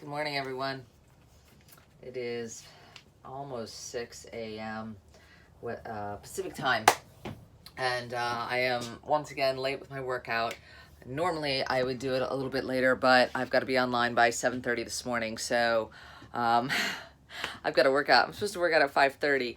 Good morning, everyone. It is almost 6 a.m. Pacific time, and I am once again late with my workout. Normally, I would do it a little bit later, but I've got to be online by 7:30 this morning, so I've got to work out. I'm supposed to work out at 5:30.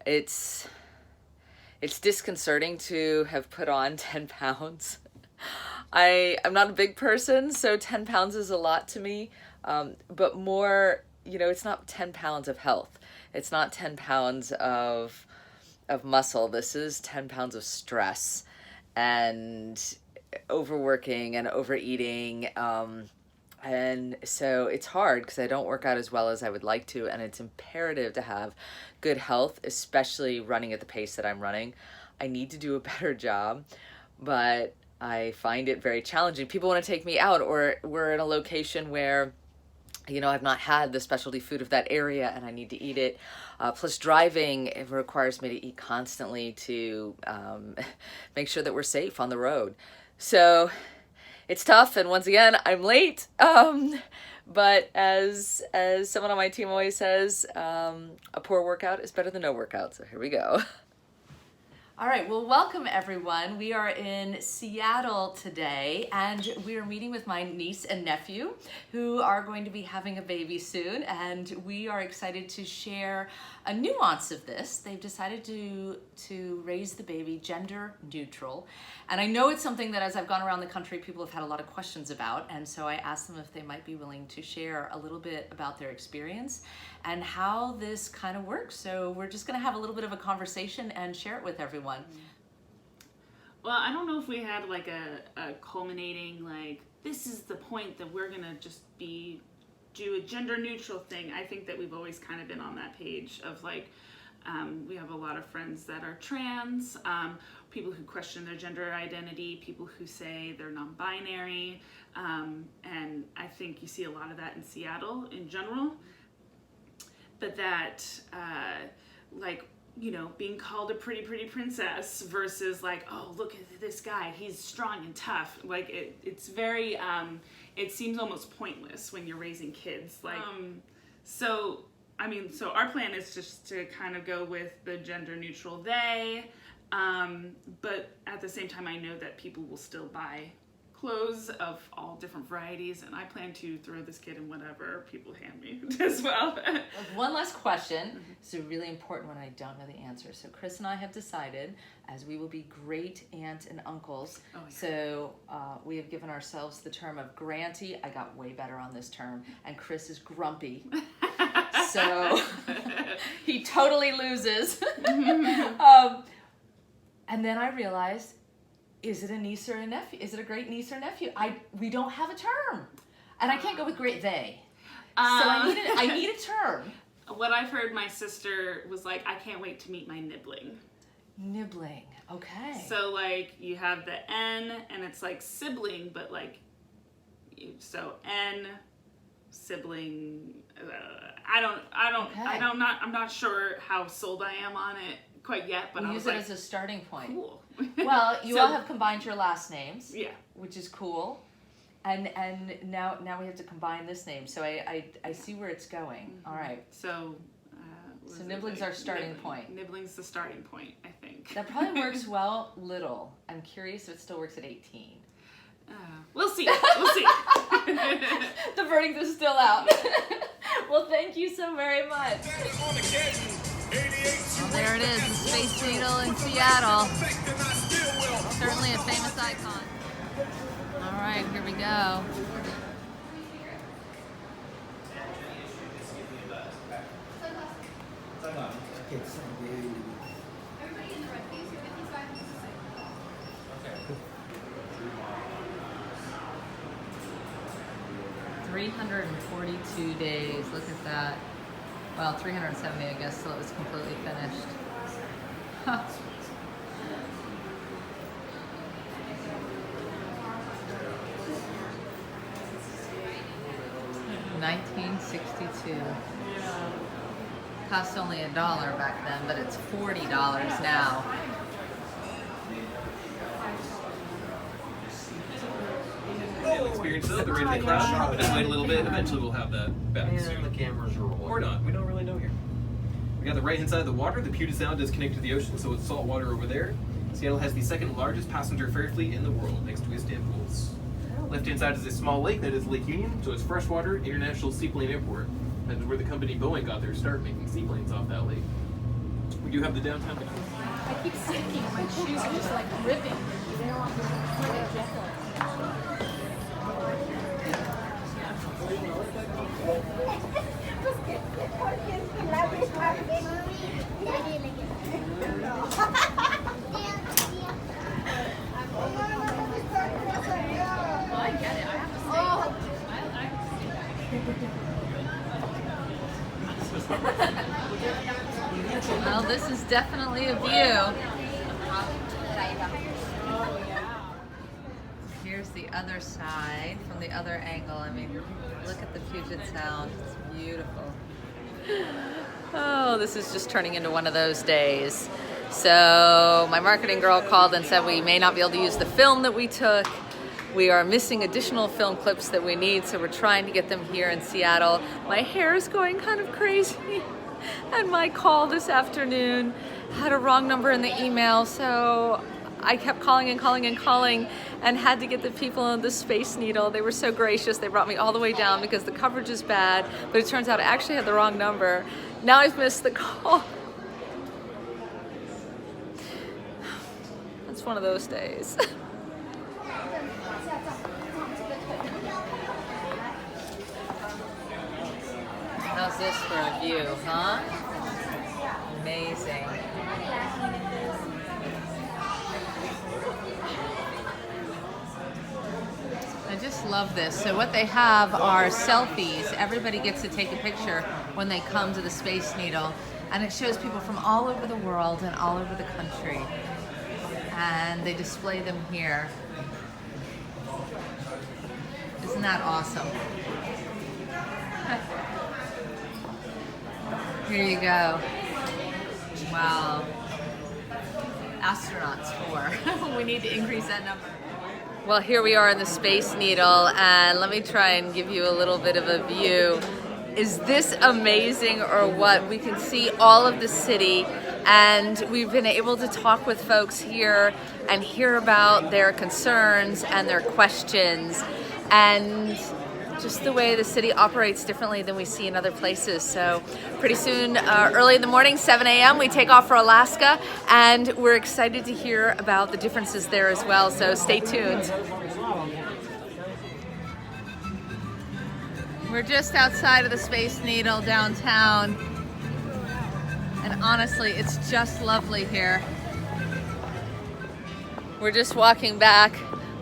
It's disconcerting to have put on 10 pounds. I'm not a big person, so 10 pounds is a lot to me. But more, it's not 10 pounds of health. It's not 10 pounds of muscle. This is 10 pounds of stress and overworking and overeating. And so it's hard because I don't work out as well as I would like to. And it's imperative to have good health, especially running at the pace that I'm running. I need to do a better job, but I find it very challenging. People want to take me out, or we're in a location where I've not had the specialty food of that area and I need to eat it. Plus driving, it requires me to eat constantly to make sure that we're safe on the road. So it's tough. And once again, I'm late. But as someone on my team always says, a poor workout is better than no workout. So here we go. All right, well, welcome everyone. We are in Seattle today, and we are meeting with my niece and nephew who are going to be having a baby soon, and we are excited to share a nuance of this. They've decided to raise the baby gender neutral, and I know it's something that as I've gone around the country, people have had a lot of questions about, and so I asked them if they might be willing to share a little bit about their experience and how this kind of works. So we're just going to have a little bit of a conversation and share it with everyone. Well, I don't know if we had like a culminating, like, this is the point that we're going to just do a gender neutral thing. I think that we've always kind of been on that page of like, we have a lot of friends that are trans, people who question their gender identity, people who say they're non-binary, and I think you see a lot of that in Seattle in general. But that, being called a pretty princess versus like, oh, look at this guy, he's strong and tough. Like it's very, it seems almost pointless when you're raising kids. Like, so our plan is just to kind of go with the gender neutral they, but at the same time, I know that people will still buy clothes of all different varieties, and I plan to throw this kid in whatever people hand me as well. One last question. It's a really important one. I don't know the answer. So Chris and I have decided, as we will be great aunt and uncles, so we have given ourselves the term of granty. I got way better on this term, and Chris is grumpy. So he totally loses. And then I realized, is it a niece or a nephew? Is it a great niece or nephew? We don't have a term, and I can't go with great they. So I need a term. What I've heard, my sister was like, I can't wait to meet my nibbling. Nibbling, okay. So like you have the N, and it's like sibling, but like, so N sibling. I'm not sure how sold I am on it quite yet, but we'll use it as a starting point. Cool. Well, you all have combined your last names, yeah, which is cool, and now we have to combine this name. So I see where it's going. Mm-hmm. All right. So nibbling's our starting point. Nibbling's the starting point, I think. That probably works well. Little. I'm curious if it still works at 18. We'll see. We'll see. The verdict is still out. Well, thank you so very much. Well, there it is, the Space Needle in Seattle. Certainly a famous icon. All right, here we go. Okay. 342 days, look at that. Well, 370, I guess, till it was completely finished. Huh. $1962. Cost only $1 back then, but it's $40 now. experience though. They're right in the cloud, but just wait a little bit. Eventually we'll have that back soon. And the cameras are rolling. Or not. We don't really know here. We got the right hand side of the water. The Puget Sound does connect to the ocean, so it's salt water over there. Seattle has the second largest passenger ferry fleet in the world, next to Istanbul's. Left hand side is a small lake, that is Lake Union, so it's freshwater International Seaplane Airport. That is where the company Boeing got their start making seaplanes off that lake. We do have the downtown. I keep sticking. My shoes are just like ripping. They don't want to I get it. I have to say. Well, this is definitely a view. Here's the other side from the other angle. I mean, look at the Puget Sound. It's beautiful. Oh, this is just turning into one of those days. So my marketing girl called and said we may not be able to use the film that we took. We are missing additional film clips that we need, so we're trying to get them here in Seattle. My hair is going kind of crazy. And my call this afternoon had a wrong number in the email, so I kept calling and calling and calling and had to get the people on the Space Needle. They were so gracious. They brought me all the way down because the coverage is bad, but it turns out I actually had the wrong number. Now I've missed the call. It's one of those days. How's this for a view, huh? Amazing. I just love this. So what they have are selfies. Everybody gets to take a picture when they come to the Space Needle. And it shows people from all over the world and all over the country. And they display them here. Isn't that awesome? Here you go. Wow. Astronauts 4. We need to increase that number. Well, here we are in the Space Needle, and let me try and give you a little bit of a view. Is this amazing or what? We can see all of the city, and we've been able to talk with folks here and hear about their concerns and their questions, and just the way the city operates differently than we see in other places. So pretty soon, early in the morning, 7 a.m., we take off for Alaska, and we're excited to hear about the differences there as well, so stay tuned. We're just outside of the Space Needle downtown, and honestly, it's just lovely here. We're just walking back.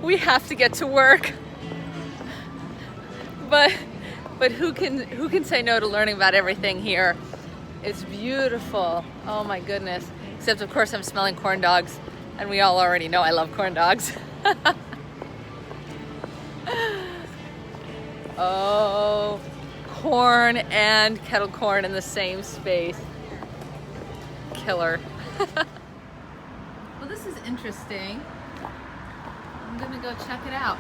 We have to get to work. But who can say no to learning about everything here? It's beautiful. Oh my goodness. Except of course I'm smelling corn dogs, and we all already know I love corn dogs. Oh, corn and kettle corn in the same space. Killer. Well, this is interesting. I'm gonna go check it out.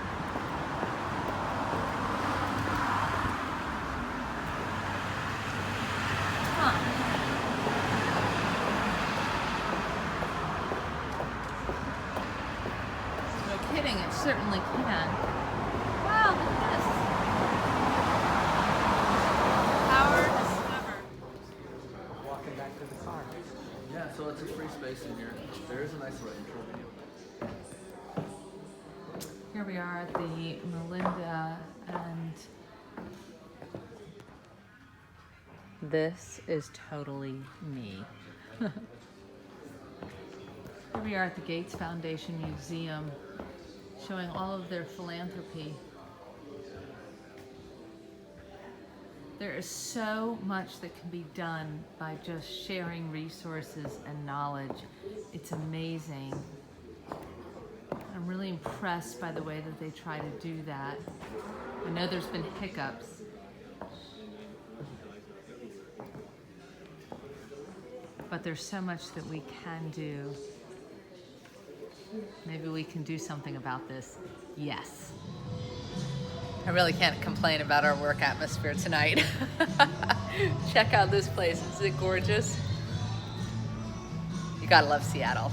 No kidding, it certainly can. Wow, look at this. Power discovered. Walking back to the car. Yeah, so it's a free space in here. There is a nice little intro video. Here we are at the Melinda, and this is totally me. Here we are at the Gates Foundation Museum, showing all of their philanthropy. There is so much that can be done by just sharing resources and knowledge. It's amazing. I'm really impressed by the way that they try to do that. I know there's been hiccups. But there's so much that we can do. Maybe we can do something about this. Yes. I really can't complain about our work atmosphere tonight. Check out this place. Isn't it gorgeous? You gotta love Seattle.